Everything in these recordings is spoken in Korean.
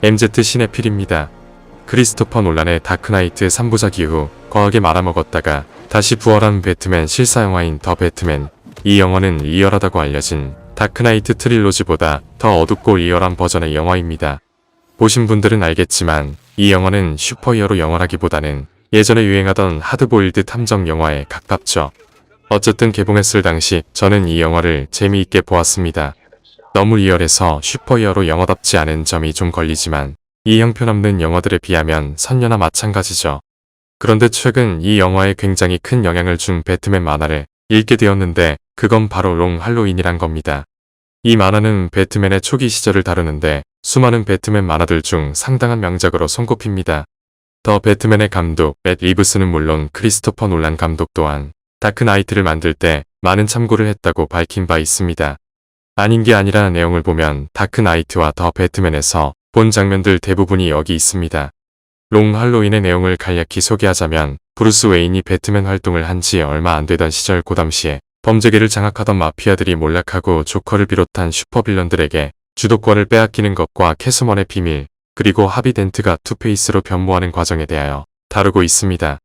MZ 시네필입니다. 크리스토퍼 놀란의 다크나이트 3부작 이후 거하게 말아먹었다가 다시 부활한 배트맨 실사 영화인 더 배트맨. 이 영화는 리얼하다고 알려진 다크나이트 트릴로지보다 더 어둡고 리얼한 버전의 영화입니다. 보신 분들은 알겠지만 이 영화는 슈퍼히어로 영화라기보다는 예전에 유행하던 하드보일드 탐정 영화에 가깝죠. 어쨌든 개봉했을 당시 저는 이 영화를 재미있게 보았습니다. 너무 리얼해서 슈퍼히어로 영화답지 않은 점이 좀 걸리지만 이 형편없는 영화들에 비하면 선녀나 마찬가지죠. 그런데 최근 이 영화에 굉장히 큰 영향을 준 배트맨 만화를 읽게 되었는데 그건 바로 롱 할로윈이란 겁니다. 이 만화는 배트맨의 초기 시절을 다루는데 수많은 배트맨 만화들 중 상당한 명작으로 손꼽힙니다. 더 배트맨의 감독 맷 리브스는 물론 크리스토퍼 놀란 감독 또한 다크나이트를 만들 때 많은 참고를 했다고 밝힌 바 있습니다. 아닌 게 아니라 내용을 보면 다크나이트와 더 배트맨에서 본 장면들 대부분이 여기 있습니다. 롱 할로윈의 내용을 간략히 소개하자면 브루스 웨인이 배트맨 활동을 한 지 얼마 안 되던 시절 고 당시에 범죄계를 장악하던 마피아들이 몰락하고 조커를 비롯한 슈퍼빌런들에게 주도권을 빼앗기는 것과 캐스먼의 비밀, 그리고 하비 덴트가 투페이스로 변모하는 과정에 대하여 다루고 있습니다.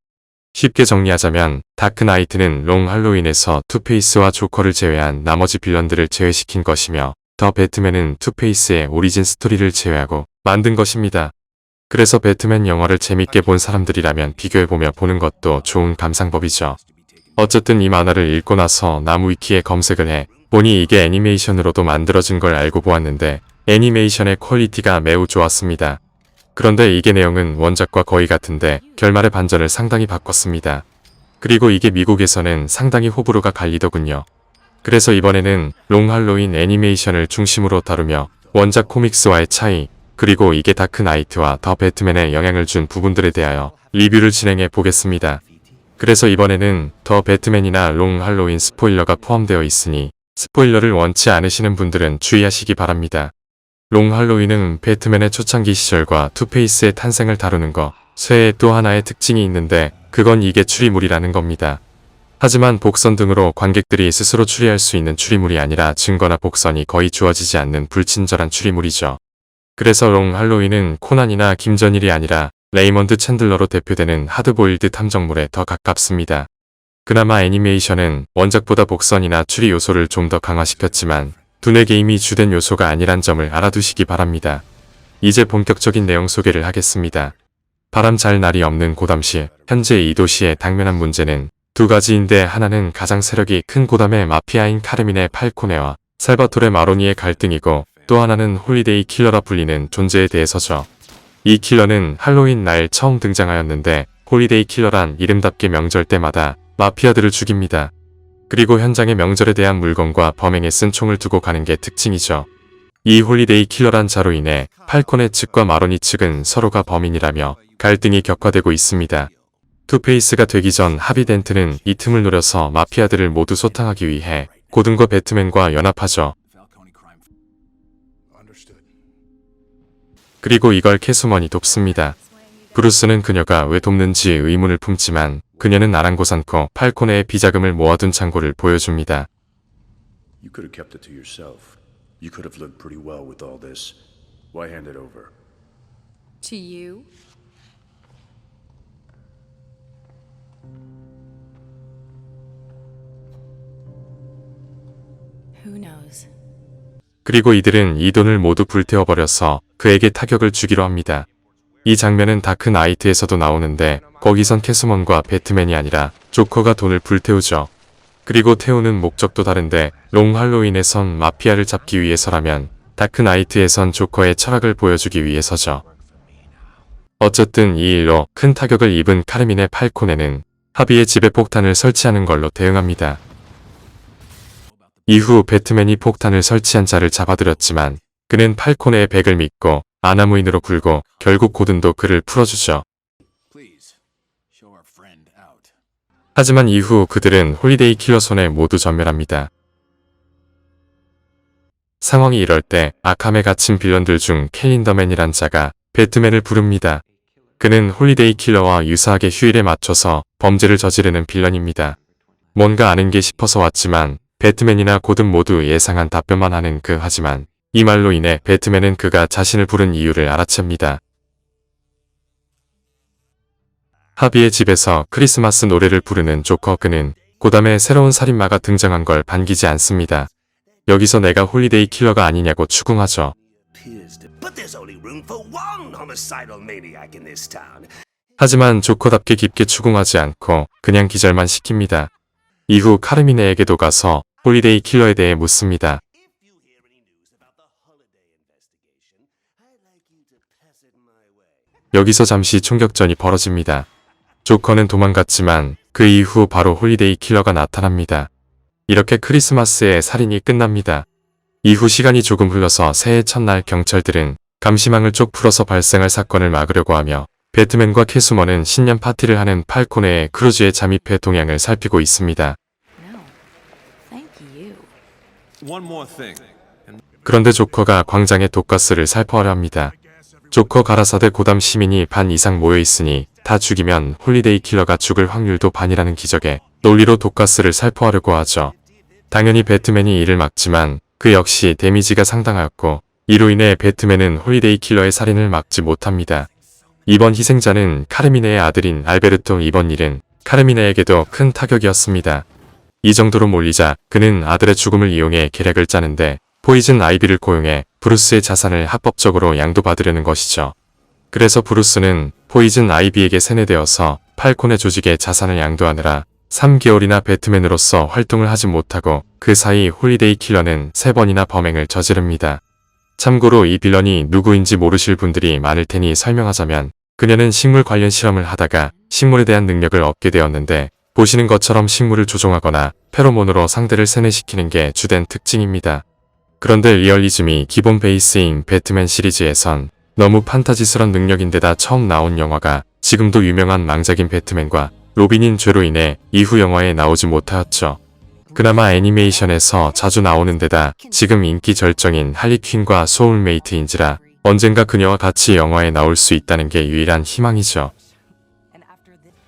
쉽게 정리하자면 다크나이트는 롱 할로윈에서 투페이스와 조커를 제외한 나머지 빌런들을 제외시킨 것이며 더 배트맨은 투페이스의 오리진 스토리를 제외하고 만든 것입니다. 그래서 배트맨 영화를 재밌게 본 사람들이라면 비교해보며 보는 것도 좋은 감상법이죠. 어쨌든 이 만화를 읽고 나서 나무위키에 검색을 해 보니 이게 애니메이션으로도 만들어진 걸 알고 보았는데 애니메이션의 퀄리티가 매우 좋았습니다. 그런데 이게 내용은 원작과 거의 같은데 결말의 반전을 상당히 바꿨습니다. 그리고 이게 미국에서는 상당히 호불호가 갈리더군요. 그래서 이번에는 롱 할로윈 애니메이션을 중심으로 다루며 원작 코믹스와의 차이, 그리고 이게 다크나이트와 더 배트맨에 영향을 준 부분들에 대하여 리뷰를 진행해 보겠습니다. 그래서 이번에는 더 배트맨이나 롱 할로윈 스포일러가 포함되어 있으니 스포일러를 원치 않으시는 분들은 주의하시기 바랍니다. 롱 할로윈은 배트맨의 초창기 시절과 투페이스의 탄생을 다루는 것, 쇠의 또 하나의 특징이 있는데 그건 이게 추리물이라는 겁니다. 하지만 복선 등으로 관객들이 스스로 추리할 수 있는 추리물이 아니라 증거나 복선이 거의 주어지지 않는 불친절한 추리물이죠. 그래서 롱 할로윈은 코난이나 김전일이 아니라 레이먼드 챈들러로 대표되는 하드보일드 탐정물에 더 가깝습니다. 그나마 애니메이션은 원작보다 복선이나 추리 요소를 좀 더 강화시켰지만 두뇌 게임이 주된 요소가 아니란 점을 알아두시기 바랍니다. 이제 본격적인 내용 소개를 하겠습니다. 바람 잘 날이 없는 고담시, 현재 이 도시의 당면한 문제는 두 가지인데 하나는 가장 세력이 큰 고담의 마피아인 카르민의 팔코네와 살바토레 마로니의 갈등이고 또 하나는 홀리데이 킬러라 불리는 존재에 대해서죠. 이 킬러는 할로윈 날 처음 등장하였는데 홀리데이 킬러란 이름답게 명절 때마다 마피아들을 죽입니다. 그리고 현장에 명절에 대한 물건과 범행에 쓴 총을 두고 가는 게 특징이죠. 이 홀리데이 킬러란 자로 인해 팔코네 측과 마로니 측은 서로가 범인이라며 갈등이 격화되고 있습니다. 투페이스가 되기 전 하비 덴트는 이 틈을 노려서 마피아들을 모두 소탕하기 위해 고든과 배트맨과 연합하죠. 그리고 이걸 캐스먼이 돕습니다. 브루스는 그녀가 왜 돕는지 의문을 품지만 그녀는 아랑곳않고 팔코네의 비자금을 모아둔 창고를 보여줍니다. You could have kept it to yourself. You could have lived pretty well with all this. Why hand it over? To you? Who knows? 그리고 이들은 이 돈을 모두 불태워버려서 그에게 타격을 주기로 합니다. 이 장면은 다크나이트에서도 나오는데 거기선 캐스먼과 배트맨이 아니라 조커가 돈을 불태우죠. 그리고 태우는 목적도 다른데 롱 할로윈에선 마피아를 잡기 위해서라면 다크나이트에선 조커의 철학을 보여주기 위해서죠. 어쨌든 이 일로 큰 타격을 입은 카르민의 팔코네는 하비의 집에 폭탄을 설치하는 걸로 대응합니다. 이후 배트맨이 폭탄을 설치한 자를 잡아들였지만 그는 팔코네의 백을 믿고 아나무인으로 굴고 결국 고든도 그를 풀어주죠. 하지만 이후 그들은 홀리데이 킬러 손에 모두 전멸합니다. 상황이 이럴 때 아캄에 갇힌 빌런들 중 캘린더맨이란 자가 배트맨을 부릅니다. 그는 홀리데이 킬러와 유사하게 휴일에 맞춰서 범죄를 저지르는 빌런입니다. 뭔가 아는 게 싶어서 왔지만 배트맨이나 고든 모두 예상한 답변만 하는 하지만 이 말로 인해 배트맨은 그가 자신을 부른 이유를 알아챕니다. 하비의 집에서 크리스마스 노래를 부르는 조커. 그는 고담에 새로운 살인마가 등장한 걸 반기지 않습니다. 여기서 내가 홀리데이 킬러가 아니냐고 추궁하죠. But there's only room for one homicidal maniac in this town. 하지만 조커답게 깊게 추궁하지 않고 그냥 기절만 시킵니다. 이후 카르미네에게도 가서 홀리데이 킬러에 대해 묻습니다. If you hear any news about the holiday investigation, I'd like you to pass it my way. 여기서 잠시 총격전이 벌어집니다. 조커는 도망갔지만 그 이후 바로 홀리데이 킬러가 나타납니다. 이렇게 크리스마스의 살인이 끝납니다. 이후 시간이 조금 흘러서 새해 첫날 경찰들은 감시망을 쪽 풀어서 발생할 사건을 막으려고 하며 배트맨과 캐수먼은 신년 파티를 하는 팔코네의 크루즈에 잠입해 동향을 살피고 있습니다. No. Thank you. One more thing. 그런데 조커가 광장에 독가스를 살포하려 합니다. 조커 가라사대 고담 시민이 반 이상 모여 있으니 다 죽이면 홀리데이 킬러가 죽을 확률도 반이라는 기적에 논리로 독가스를 살포하려고 하죠. 당연히 배트맨이 이를 막지만 그 역시 데미지가 상당하였고 이로 인해 배트맨은 홀리데이 킬러의 살인을 막지 못합니다. 이번 희생자는 카르미네의 아들인 알베르토. 이번 일은 카르미네에게도 큰 타격이었습니다. 이 정도로 몰리자 그는 아들의 죽음을 이용해 계략을 짜는데 포이즌 아이비를 고용해 브루스의 자산을 합법적으로 양도받으려는 것이죠. 그래서 브루스는 포이즌 아이비에게 세뇌되어서 팔코네 조직의 자산을 양도하느라 3개월이나 배트맨으로서 활동을 하지 못하고 그 사이 홀리데이 킬러는 3번이나 범행을 저지릅니다. 참고로 이 빌런이 누구인지 모르실 분들이 많을 테니 설명하자면 그녀는 식물 관련 실험을 하다가 식물에 대한 능력을 얻게 되었는데 보시는 것처럼 식물을 조종하거나 페로몬으로 상대를 세뇌시키는 게 주된 특징입니다. 그런데 리얼리즘이 기본 베이스인 배트맨 시리즈에선 너무 판타지스런 능력인데다 처음 나온 영화가 지금도 유명한 망작인 배트맨과 로빈인 죄로 인해 이후 영화에 나오지 못하였죠. 그나마 애니메이션에서 자주 나오는 데다 지금 인기 절정인 할리퀸과 소울메이트인지라 언젠가 그녀와 같이 영화에 나올 수 있다는 게 유일한 희망이죠.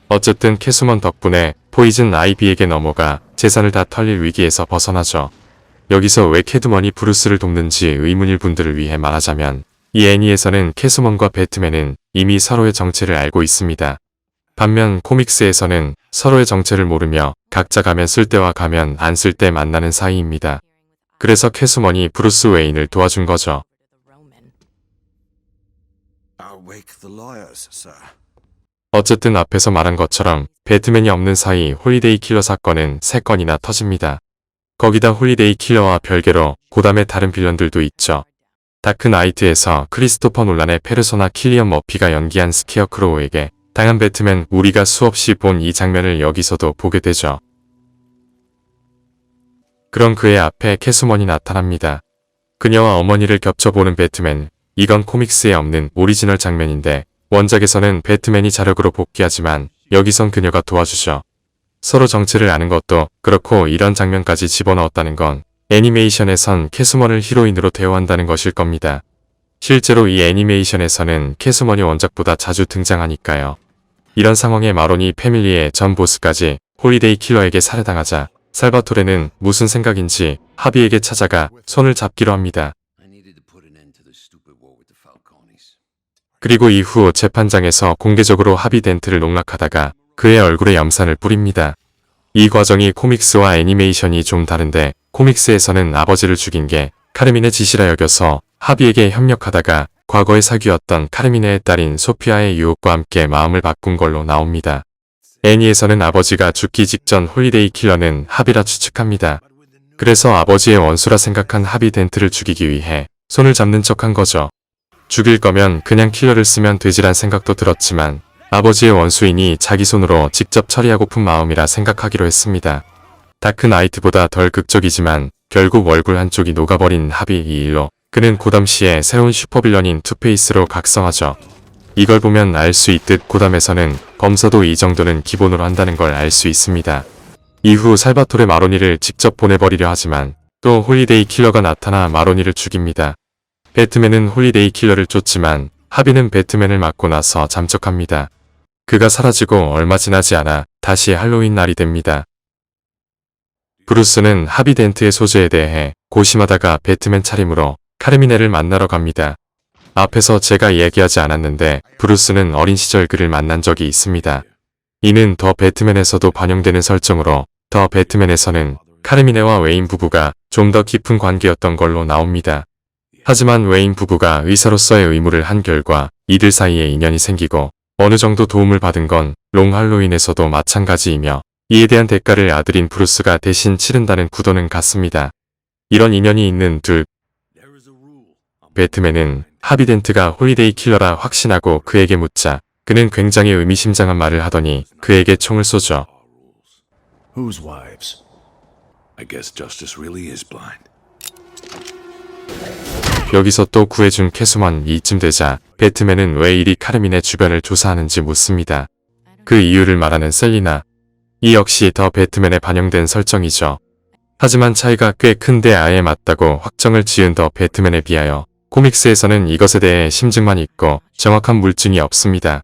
어쨌든 캐수먼 덕분에 포이즌 아이비에게 넘어가 재산을 다 털릴 위기에서 벗어나죠. 여기서 왜 캐드먼이 브루스를 돕는지 의문일 분들을 위해 말하자면 이 애니에서는 캐수먼과 배트맨은 이미 서로의 정체를 알고 있습니다. 반면 코믹스에서는 서로의 정체를 모르며 각자 가면 쓸 때와 가면 안 쓸 때 만나는 사이입니다. 그래서 캐수먼이 브루스 웨인을 도와준 거죠. I'll wake the lawyers, sir. 어쨌든 앞에서 말한 것처럼 배트맨이 없는 사이 홀리데이 킬러 사건은 3건이나 터집니다. 거기다 홀리데이 킬러와 별개로 고담의 다른 빌런들도 있죠. 다크나이트에서 크리스토퍼 놀란의 페르소나 킬리언 머피가 연기한 스케어크로우에게 당한 배트맨, 우리가 수없이 본 이 장면을 여기서도 보게 되죠. 그럼 그의 앞에 캐수먼이 나타납니다. 그녀와 어머니를 겹쳐보는 배트맨. 이건 코믹스에 없는 오리지널 장면인데 원작에서는 배트맨이 자력으로 복귀하지만 여기선 그녀가 도와주죠. 서로 정체를 아는 것도 그렇고 이런 장면까지 집어넣었다는 건 애니메이션에선 캐수먼을 히로인으로 대우한다는 것일 겁니다. 실제로 이 애니메이션에서는 캐수먼이 원작보다 자주 등장하니까요. 이런 상황에 마로니 패밀리의 전 보스까지 홀리데이 킬러에게 살해당하자 살바토레는 무슨 생각인지 하비에게 찾아가 손을 잡기로 합니다. I needed to put an end to the stupid war with the Falcones. 그리고 이후 재판장에서 공개적으로 하비 덴트를 농락하다가 그의 얼굴에 염산을 뿌립니다. 이 과정이 코믹스와 애니메이션이 좀 다른데 코믹스에서는 아버지를 죽인 게 카르민의 짓이라 여겨서 하비에게 협력하다가 과거의 사귀었던 카르미네의 딸인 소피아의 유혹과 함께 마음을 바꾼 걸로 나옵니다. 애니에서는 아버지가 죽기 직전 홀리데이 킬러는 하비라 추측합니다. 그래서 아버지의 원수라 생각한 하비 덴트를 죽이기 위해 손을 잡는 척한 거죠. 죽일 거면 그냥 킬러를 쓰면 되지란 생각도 들었지만 아버지의 원수이니 자기 손으로 직접 처리하고픈 마음이라 생각하기로 했습니다. 다크나이트보다 덜 극적이지만 결국 얼굴 한쪽이 녹아버린 하비. 이 일로 그는 고담시의 새로운 슈퍼빌런인 투페이스로 각성하죠. 이걸 보면 알 수 있듯 고담에서는 검사도 이 정도는 기본으로 한다는 걸 알 수 있습니다. 이후 살바토레 마로니를 직접 보내버리려 하지만 또 홀리데이 킬러가 나타나 마로니를 죽입니다. 배트맨은 홀리데이 킬러를 쫓지만 하비는 배트맨을 맞고 나서 잠적합니다. 그가 사라지고 얼마 지나지 않아 다시 할로윈 날이 됩니다. 브루스는 하비 덴트의 소재에 대해 고심하다가 배트맨 차림으로 카르미네를 만나러 갑니다. 앞에서 제가 얘기하지 않았는데 브루스는 어린 시절 그를 만난 적이 있습니다. 이는 더 배트맨에서도 반영되는 설정으로 더 배트맨에서는 카르미네와 웨인 부부가 좀 더 깊은 관계였던 걸로 나옵니다. 하지만 웨인 부부가 의사로서의 의무를 한 결과 이들 사이에 인연이 생기고 어느 정도 도움을 받은 건 롱 할로윈에서도 마찬가지이며 이에 대한 대가를 아들인 브루스가 대신 치른다는 구도는 같습니다. 이런 인연이 있는 둘 배트맨은 하비덴트가 홀리데이 킬러라 확신하고 그에게 묻자 그는 굉장히 의미심장한 말을 하더니 그에게 총을 쏘죠. Whose wives? I guess justice really is blind. 여기서 또 구해준 캐수먼 이쯤 되자 배트맨은 왜 이리 카르민의 주변을 조사하는지 묻습니다. 그 이유를 말하는 셀리나. 이 역시 더 배트맨에 반영된 설정이죠. 하지만 차이가 꽤 큰데 아예 맞다고 확정을 지은 더 배트맨에 비하여 코믹스에서는 이것에 대해 심증만 있고 정확한 물증이 없습니다.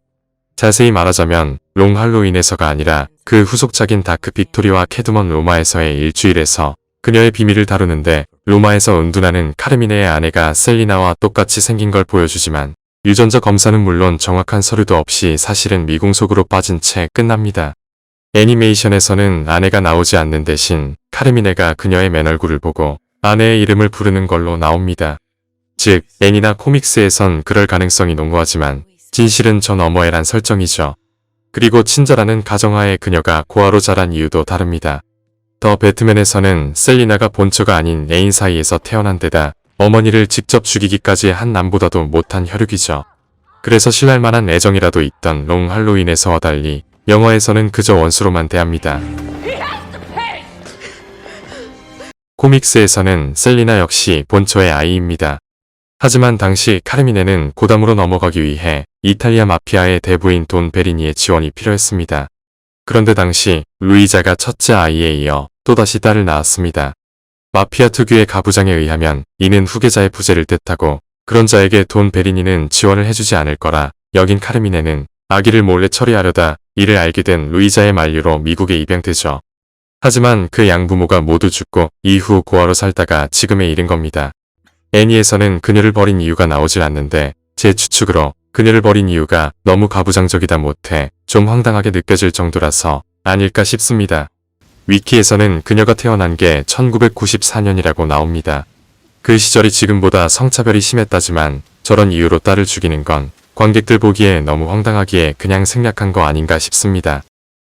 자세히 말하자면 롱 할로윈에서가 아니라 그 후속작인 다크 빅토리와 캐드먼 로마에서의 일주일에서 그녀의 비밀을 다루는데 로마에서 은둔하는 카르미네의 아내가 셀리나와 똑같이 생긴 걸 보여주지만 유전자 검사는 물론 정확한 서류도 없이 사실은 미궁속으로 빠진 채 끝납니다. 애니메이션에서는 아내가 나오지 않는 대신 카르미네가 그녀의 맨 얼굴을 보고 아내의 이름을 부르는 걸로 나옵니다. 즉 애니나 코믹스에선 그럴 가능성이 농후하지만 진실은 저 너머에란 설정이죠. 그리고 친절하는 가정하에 그녀가 고아로 자란 이유도 다릅니다. 더 배트맨에서는 셀리나가 본처가 아닌 애인 사이에서 태어난 데다 어머니를 직접 죽이기까지 한 남보다도 못한 혈육이죠. 그래서 신랄만한 애정이라도 있던 롱 할로윈에서와 달리 영화에서는 그저 원수로만 대합니다. 코믹스에서는 셀리나 역시 본처의 아이입니다. 하지만 당시 카르미네는 고담으로 넘어가기 위해 이탈리아 마피아의 대부인 돈 베리니의 지원이 필요했습니다. 그런데 당시 루이자가 첫째 아이에 이어 또다시 딸을 낳았습니다. 마피아 특유의 가부장에 의하면 이는 후계자의 부재를 뜻하고 그런 자에게 돈 베리니는 지원을 해주지 않을 거라 여긴 카르미네는 아기를 몰래 처리하려다 이를 알게 된 루이자의 만류로 미국에 입양되죠. 하지만 그 양부모가 모두 죽고 이후 고아로 살다가 지금에 이른 겁니다. 애니에서는 그녀를 버린 이유가 나오질 않는데 제 추측으로 그녀를 버린 이유가 너무 가부장적이다 못해 좀 황당하게 느껴질 정도라서 아닐까 싶습니다. 위키에서는 그녀가 태어난 게 1994년이라고 나옵니다. 그 시절이 지금보다 성차별이 심했다지만 저런 이유로 딸을 죽이는 건 관객들 보기에 너무 황당하기에 그냥 생략한 거 아닌가 싶습니다.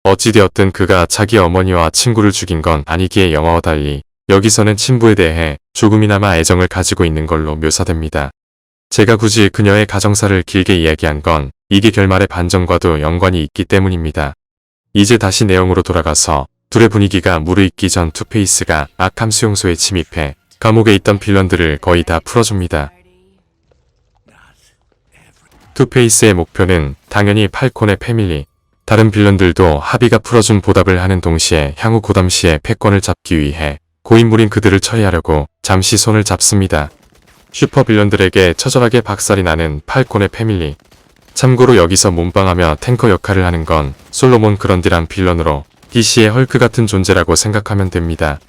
어찌되었든 그가 자기 어머니와 친구를 죽인 건 아니기에 영화와 달리 여기서는 친부에 대해 조금이나마 애정을 가지고 있는 걸로 묘사됩니다. 제가 굳이 그녀의 가정사를 길게 이야기한 건 이게 결말의 반전과도 연관이 있기 때문입니다. 이제 다시 내용으로 돌아가서 둘의 분위기가 무르익기 전 투페이스가 아캄 수용소에 침입해 감옥에 있던 빌런들을 거의 다 풀어줍니다. 투페이스의 목표는 당연히 팔콘의 패밀리, 다른 빌런들도 합의가 풀어준 보답을 하는 동시에 향후 고담 시에 패권을 잡기 위해 고인물인 그들을 처리하려고 잠시 손을 잡습니다. 슈퍼빌런들에게 처절하게 박살이 나는 팔콘의 패밀리. 참고로 여기서 몸빵하며 탱커 역할을 하는 건 솔로몬 그런디란 빌런으로 DC의 헐크 같은 존재라고 생각하면 됩니다.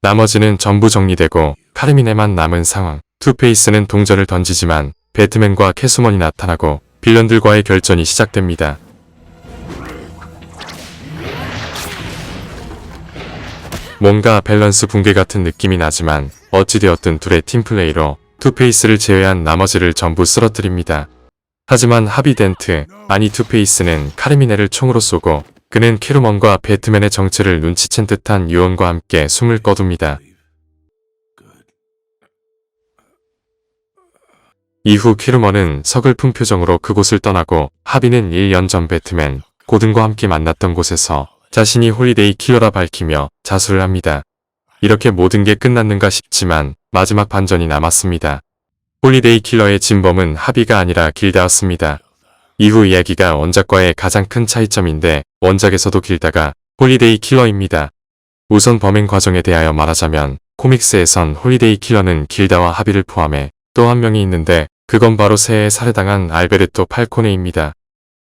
나머지는 전부 정리되고 카르미네만 남은 상황. 투페이스는 동전을 던지지만 배트맨과 캐수먼이 나타나고 빌런들과의 결전이 시작됩니다. 뭔가 밸런스 붕괴 같은 느낌이 나지만 어찌되었든 둘의 팀플레이로 투페이스를 제외한 나머지를 전부 쓰러뜨립니다. 하지만 하비덴트, 아니 투페이스는 카르미네를 총으로 쏘고 그는 캐루먼과 배트맨의 정체를 눈치챈 듯한 유언과 함께 숨을 거둡니다. 이후 캐루먼은 서글픈 표정으로 그곳을 떠나고 하비는 1년 전 배트맨, 고든과 함께 만났던 곳에서 자신이 홀리데이 킬러라 밝히며 자수를 합니다. 이렇게 모든 게 끝났는가 싶지만 마지막 반전이 남았습니다. 홀리데이 킬러의 진범은 하비가 아니라 길다였습니다. 이후 이야기가 원작과의 가장 큰 차이점인데 원작에서도 길다가 홀리데이 킬러입니다. 우선 범행 과정에 대하여 말하자면 코믹스에선 홀리데이 킬러는 길다와 하비를 포함해 또 한 명이 있는데 그건 바로 새해에 살해당한 알베르토 팔코네입니다.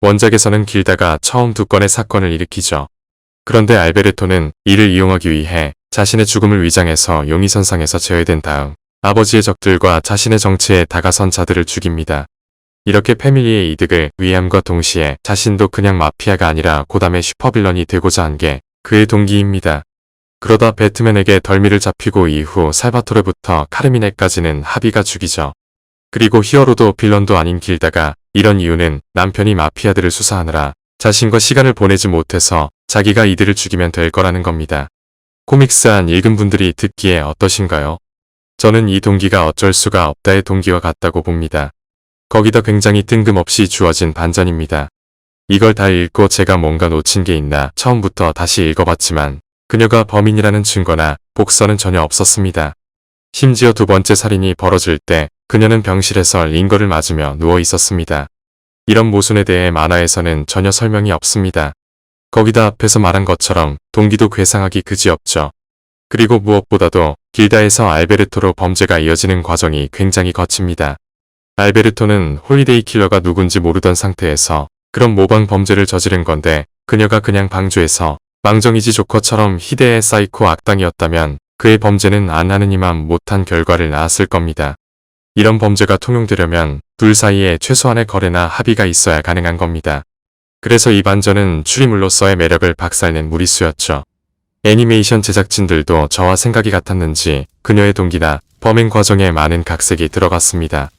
원작에서는 길다가 처음 두 건의 사건을 일으키죠. 그런데 알베르토는 이를 이용하기 위해 자신의 죽음을 위장해서 용의선상에서 제외된 다음 아버지의 적들과 자신의 정체에 다가선 자들을 죽입니다. 이렇게 패밀리의 이득을 위함과 동시에 자신도 그냥 마피아가 아니라 고담의 슈퍼빌런이 되고자 한 게 그의 동기입니다. 그러다 배트맨에게 덜미를 잡히고 이후 살바토르부터 카르미네까지는 합의가 죽이죠. 그리고 히어로도 빌런도 아닌 길다가 이런 이유는 남편이 마피아들을 수사하느라 자신과 시간을 보내지 못해서 자기가 이들을 죽이면 될 거라는 겁니다. 코믹스 안 읽은 분들이 듣기에 어떠신가요? 저는 이 동기가 어쩔 수가 없다의 동기와 같다고 봅니다. 거기다 굉장히 뜬금없이 주어진 반전입니다. 이걸 다 읽고 제가 뭔가 놓친 게 있나 처음부터 다시 읽어봤지만 그녀가 범인이라는 증거나 복선은 전혀 없었습니다. 심지어 두 번째 살인이 벌어질 때 그녀는 병실에서 링거를 맞으며 누워 있었습니다. 이런 모순에 대해 만화에서는 전혀 설명이 없습니다. 거기다 앞에서 말한 것처럼 동기도 괴상하기 그지없죠. 그리고 무엇보다도 길다에서 알베르토로 범죄가 이어지는 과정이 굉장히 거칩니다. 알베르토는 홀리데이 킬러가 누군지 모르던 상태에서 그런 모방 범죄를 저지른 건데 그녀가 그냥 방주에서 망정이지 조커처럼 희대의 사이코 악당이었다면 그의 범죄는 안 하느니만 못한 결과를 낳았을 겁니다. 이런 범죄가 통용되려면 둘 사이에 최소한의 거래나 합의가 있어야 가능한 겁니다. 그래서 이 반전은 추리물로서의 매력을 박살낸 무리수였죠. 애니메이션 제작진들도 저와 생각이 같았는지 그녀의 동기나 범행 과정에 많은 각색이 들어갔습니다.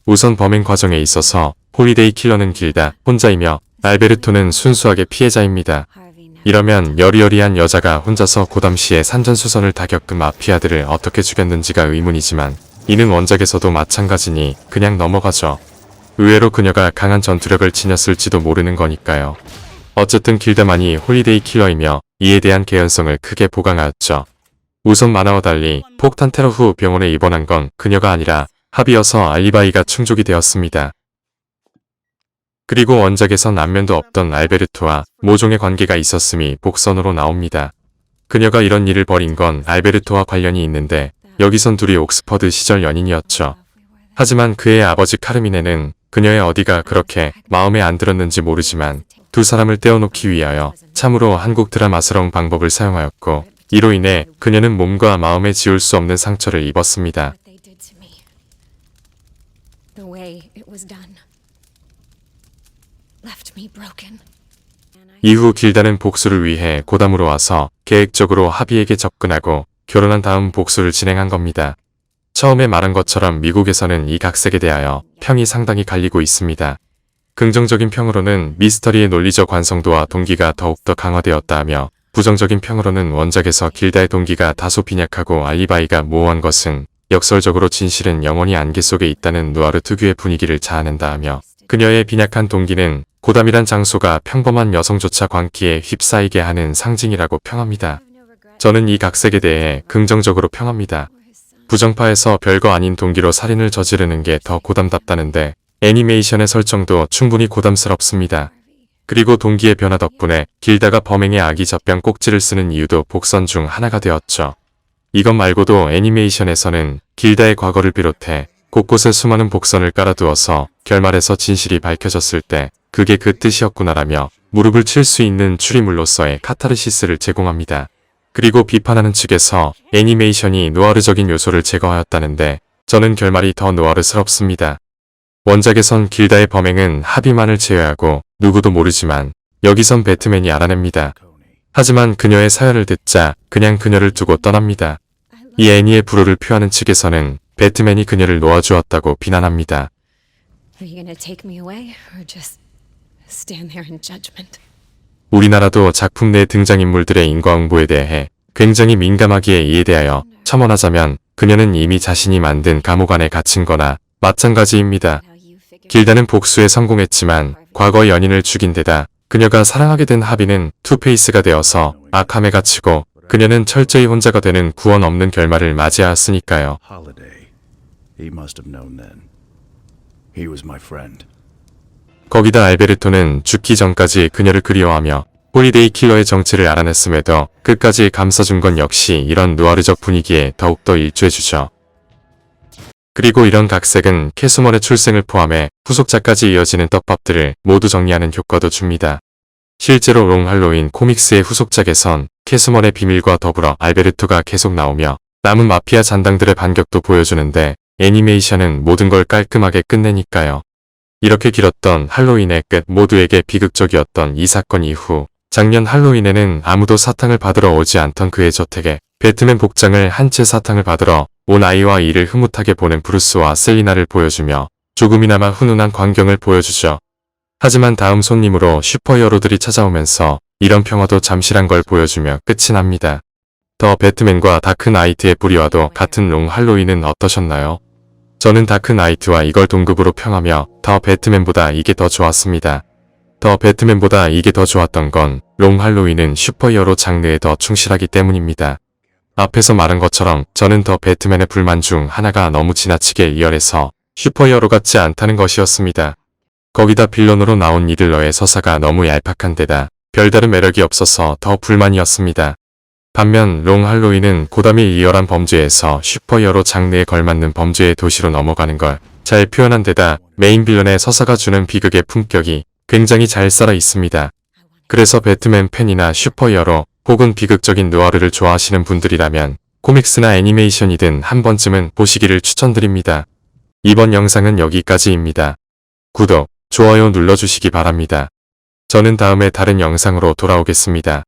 우선 범행 과정에 있어서 홀리데이 킬러는 길다 혼자이며 알베르토는 순수하게 피해자입니다. 이러면 여리여리한 여자가 혼자서 고담시에 산전수선을 다 겪은 마피아들을 어떻게 죽였는지가 의문이지만 이는 원작에서도 마찬가지니 그냥 넘어가죠. 의외로 그녀가 강한 전투력을 지녔을지도 모르는 거니까요. 어쨌든 길다만이 홀리데이 킬러이며 이에 대한 개연성을 크게 보강하였죠. 우선 만화와 달리 폭탄 테러 후 병원에 입원한 건 그녀가 아니라 합이어서 알리바이가 충족이 되었습니다. 그리고 원작에선 안면도 없던 알베르토와 모종의 관계가 있었음이 복선으로 나옵니다. 그녀가 이런 일을 벌인 건 알베르토와 관련이 있는데 여기선 둘이 옥스퍼드 시절 연인이었죠. 하지만 그의 아버지 카르미네는 그녀의 어디가 그렇게 마음에 안 들었는지 모르지만 두 사람을 떼어놓기 위하여 참으로 한국 드라마스러운 방법을 사용하였고 이로 인해 그녀는 몸과 마음에 지울 수 없는 상처를 입었습니다. What they did to me. The way it was done left me broken. 이후 길다는 복수를 위해 고담으로 와서 계획적으로 하비에게 접근하고 결혼한 다음 복수를 진행한 겁니다. 처음에 말한 것처럼 미국에서는 이 각색에 대하여 평이 상당히 갈리고 있습니다. 긍정적인 평으로는 미스터리의 논리적 완성도와 동기가 더욱더 강화되었다 하며 부정적인 평으로는 원작에서 길다의 동기가 다소 빈약하고 알리바이가 모호한 것은 역설적으로 진실은 영원히 안개 속에 있다는 누아르 특유의 분위기를 자아낸다 하며 그녀의 빈약한 동기는 고담이란 장소가 평범한 여성조차 광기에 휩싸이게 하는 상징이라고 평합니다. 저는 이 각색에 대해 긍정적으로 평합니다. 부정파에서 별거 아닌 동기로 살인을 저지르는 게 더 고담답다는데 애니메이션의 설정도 충분히 고담스럽습니다. 그리고 동기의 변화 덕분에 길다가 범행에 아기 젖병 꼭지를 쓰는 이유도 복선 중 하나가 되었죠. 이것 말고도 애니메이션에서는 길다의 과거를 비롯해 곳곳에 수많은 복선을 깔아두어서 결말에서 진실이 밝혀졌을 때 그게 그 뜻이었구나라며 무릎을 칠 수 있는 추리물로서의 카타르시스를 제공합니다. 그리고 비판하는 측에서 애니메이션이 누아르적인 요소를 제거하였다는데 저는 결말이 더 누아르스럽습니다. 원작에선 길다의 범행은 하비만을 제외하고 누구도 모르지만 여기선 배트맨이 알아냅니다. 하지만 그녀의 사연을 듣자 그냥 그녀를 두고 떠납니다. 이 애니의 불호를 표하는 측에서는 배트맨이 그녀를 놓아주었다고 비난합니다. Are you gonna take me away or just stand there in judgment? 우리나라도 작품 내 등장인물들의 인과응보에 대해 굉장히 민감하기에 이에 대하여 첨언하자면 그녀는 이미 자신이 만든 감옥 안에 갇힌 거나 마찬가지입니다. 길다는 복수에 성공했지만 과거 연인을 죽인 데다 그녀가 사랑하게 된 하비는 투페이스가 되어서 아캄에 갇히고 그녀는 철저히 혼자가 되는 구원 없는 결말을 맞이하였으니까요. Holiday. He must have known then. He was my friend. 거기다 알베르토는 죽기 전까지 그녀를 그리워하며 홀리데이 킬러의 정체를 알아냈음에도 끝까지 감싸준 건 역시 이런 누아르적 분위기에 더욱더 일조해주죠. 그리고 이런 각색은 캐수먼의 출생을 포함해 후속작까지 이어지는 떡밥들을 모두 정리하는 효과도 줍니다. 실제로 롱 할로윈 코믹스의 후속작에선 캐수먼의 비밀과 더불어 알베르토가 계속 나오며 남은 마피아 잔당들의 반격도 보여주는데 애니메이션은 모든 걸 깔끔하게 끝내니까요. 이렇게 길었던 할로윈의 끝, 모두에게 비극적이었던 이 사건 이후 작년 할로윈에는 아무도 사탕을 받으러 오지 않던 그의 저택에 배트맨 복장을 한 채 사탕을 받으러 온 아이와 이를 흐뭇하게 보는 브루스와 셀리나를 보여주며 조금이나마 훈훈한 광경을 보여주죠. 하지만 다음 손님으로 슈퍼히어로들이 찾아오면서 이런 평화도 잠시란 걸 보여주며 끝이 납니다. 더 배트맨과 다크나이트의 뿌리와도 같은 롱 할로윈은 어떠셨나요? 저는 다크나이트와 이걸 동급으로 평하며 더 배트맨보다 이게 더 좋았습니다. 더 배트맨보다 이게 더 좋았던 건 롱 할로윈은 슈퍼히어로 장르에 더 충실하기 때문입니다. 앞에서 말한 것처럼 저는 더 배트맨의 불만 중 하나가 너무 지나치게 리얼해서 슈퍼히어로 같지 않다는 것이었습니다. 거기다 빌런으로 나온 리들러의 서사가 너무 얄팍한 데다 별다른 매력이 없어서 더 불만이었습니다. 반면 롱 할로윈은 고담이 리얼한 범죄에서 슈퍼히어로 장르에 걸맞는 범죄의 도시로 넘어가는 걸 잘 표현한 데다 메인 빌런의 서사가 주는 비극의 품격이 굉장히 잘 살아 있습니다. 그래서 배트맨 팬이나 슈퍼히어로 혹은 비극적인 느와르를 좋아하시는 분들이라면 코믹스나 애니메이션이든 한 번쯤은 보시기를 추천드립니다. 이번 영상은 여기까지입니다. 구독, 좋아요 눌러주시기 바랍니다. 저는 다음에 다른 영상으로 돌아오겠습니다.